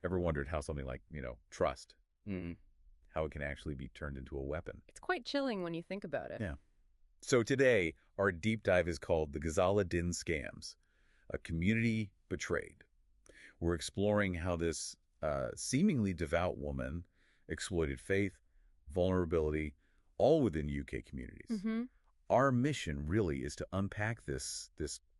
Ever wondered how something like, trust, Mm. how it can actually be turned into a weapon? It's quite chilling when you think about it. Yeah. So today, our deep dive is called the Ghazala Din Scams, a community betrayed. We're exploring how this seemingly devout woman exploited faith, vulnerability, all within UK communities. Mm-hmm. Our mission really is to unpack this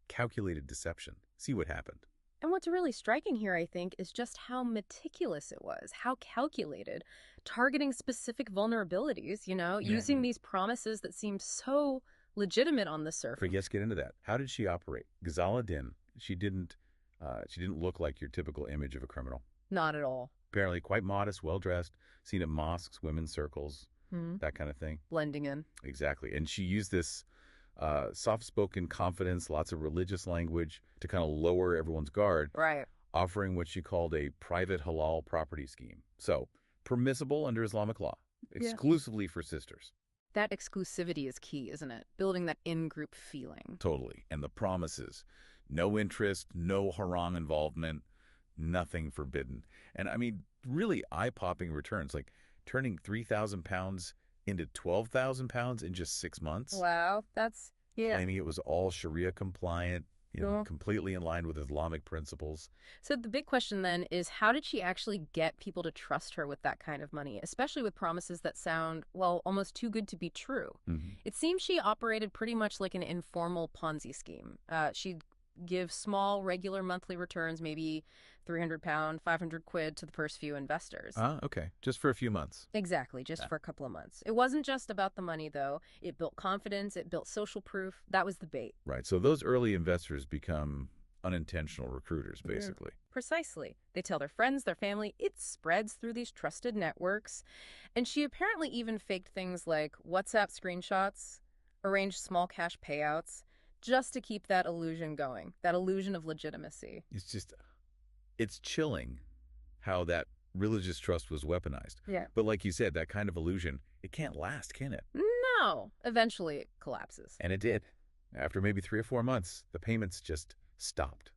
calculated deception, see what happened. And what's really striking here, I think, is just how meticulous it was, how calculated, targeting specific vulnerabilities, using these promises that seemed so legitimate on the surface. But let's get into that. How did she operate? Ghazala Din, she didn't look like your typical image of a criminal. Not at all. Apparently quite modest, well-dressed, seen at mosques, women's circles, that kind of thing. Blending in. Exactly. And she used this soft-spoken confidence, lots of religious language to kind of lower everyone's guard, Right. offering what she called a private halal property scheme. So, permissible under Islamic law, exclusively for sisters. That exclusivity is key, isn't it? Building that in-group feeling. Totally. And the promises, no interest, no haram involvement, nothing forbidden. And I mean, really eye-popping returns, like turning 3,000 pounds into 12,000 pounds in just 6 months. Wow, that's, Claiming it was all Sharia compliant, completely in line with Islamic principles. So the big question then is, how did she actually get people to trust her with that kind of money, especially with promises that sound, well, almost too good to be true? It seems she operated pretty much like an informal Ponzi scheme. She'd give small, regular monthly returns, maybe £300, 500 quid to the first few investors. Okay. Just for a few months. Exactly, just for a couple of months. It wasn't just about the money, though. It built confidence, it built social proof. That was the bait. Right. So those early investors become unintentional recruiters, basically. Precisely. They tell their friends, their family. It spreads through these trusted networks. And she apparently even faked things like WhatsApp screenshots, arranged small cash payouts, just to keep that illusion going, that illusion of legitimacy. It's chilling how that religious trust was weaponized. Yeah. But like you said, that kind of illusion, it can't last, can it? No. Eventually it collapses. And it did. After maybe 3 or 4 months, the payments just stopped.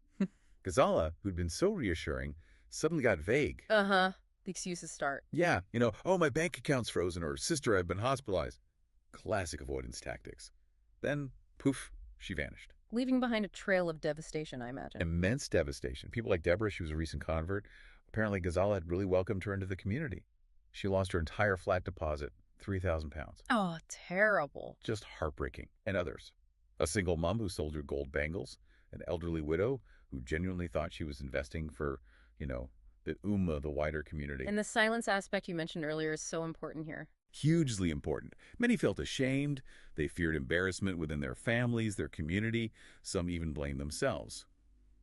Ghazala, who'd been so reassuring, suddenly got vague. The excuses start. Yeah, oh, my bank account's frozen, or sister, I've been hospitalized. Classic avoidance tactics. Then, poof, she vanished. Leaving behind a trail of devastation, I imagine. Immense devastation. People like Deborah, she was a recent convert. Apparently, Ghazala had really welcomed her into the community. She lost her entire flat deposit, 3,000 pounds. Oh, terrible. Just heartbreaking. And others. A single mom who sold her gold bangles. An elderly widow who genuinely thought she was investing for, the ummah, the wider community. And the silence aspect you mentioned earlier is so important here. Hugely important. Many felt ashamed. They feared embarrassment within their families, their community. Some even blamed themselves.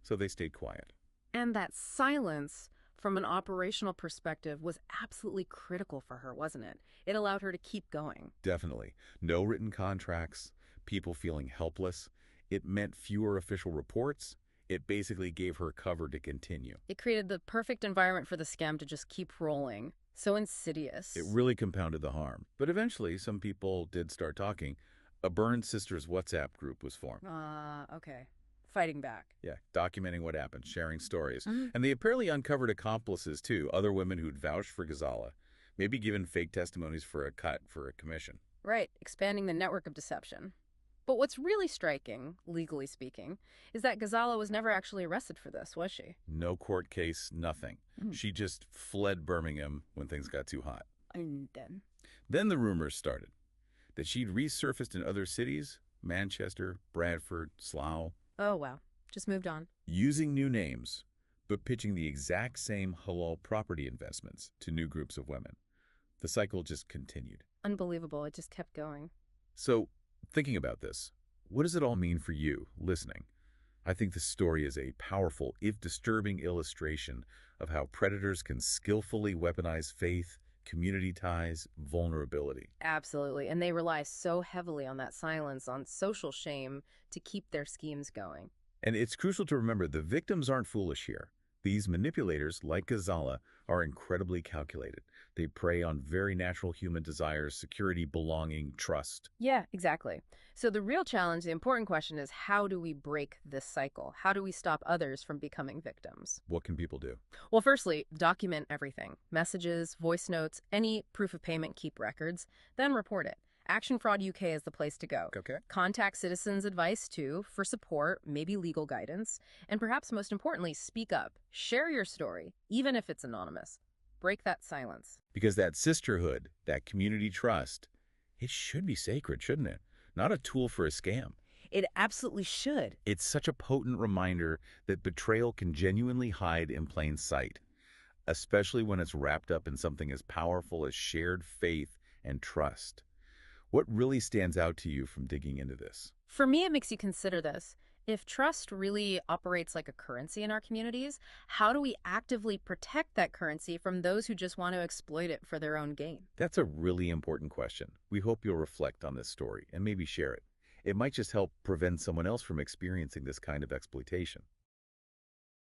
So they stayed quiet. And that silence, from an operational perspective, was absolutely critical for her, wasn't it? It allowed her to keep going. Definitely. No written contracts, people feeling helpless. It meant fewer official reports. It basically gave her cover to continue. It created the perfect environment for the scam to just keep rolling. So insidious. It really compounded the harm. But eventually, some people did start talking. A Burned Sisters WhatsApp group was formed. Okay. Fighting back. Yeah, documenting what happened, sharing stories. And they apparently uncovered accomplices, too, other women who'd vouched for Ghazala, maybe given fake testimonies for a cut, for a commission. Right, expanding the network of deception. But what's really striking, legally speaking, is that Ghazala was never actually arrested for this, was she? No court case, nothing. She just fled Birmingham when things got too hot. And Then the rumors started that she'd resurfaced in other cities, Manchester, Bradford, Slough. Oh, wow. Just moved on. Using new names, but pitching the exact same halal property investments to new groups of women. The cycle just continued. Unbelievable. It just kept going. So, thinking about this, what does it all mean for you, listening? I think this story is a powerful, if disturbing, illustration of how predators can skillfully weaponize faith, community ties, vulnerability. Absolutely. And they rely so heavily on that silence, on social shame, to keep their schemes going. And it's crucial to remember the victims aren't foolish here. These manipulators, like Ghazala, are incredibly calculated. They prey on very natural human desires: security, belonging, trust. Yeah, exactly. So the real challenge, the important question is, how do we break this cycle? How do we stop others from becoming victims? What can people do? Well, firstly, document everything. Messages, voice notes, any proof of payment, keep records, then report it. Action Fraud UK is the place to go. Okay. Contact Citizens Advice, too, for support, maybe legal guidance, and perhaps most importantly, speak up. Share your story, even if it's anonymous. Break that silence. Because that sisterhood, that community trust, it should be sacred, shouldn't it? Not a tool for a scam. It absolutely should. It's such a potent reminder that betrayal can genuinely hide in plain sight, especially when it's wrapped up in something as powerful as shared faith and trust. What really stands out to you from digging into this? For me, it makes you consider this. If trust really operates like a currency in our communities, how do we actively protect that currency from those who just want to exploit it for their own gain? That's a really important question. We hope you'll reflect on this story and maybe share it. It might just help prevent someone else from experiencing this kind of exploitation.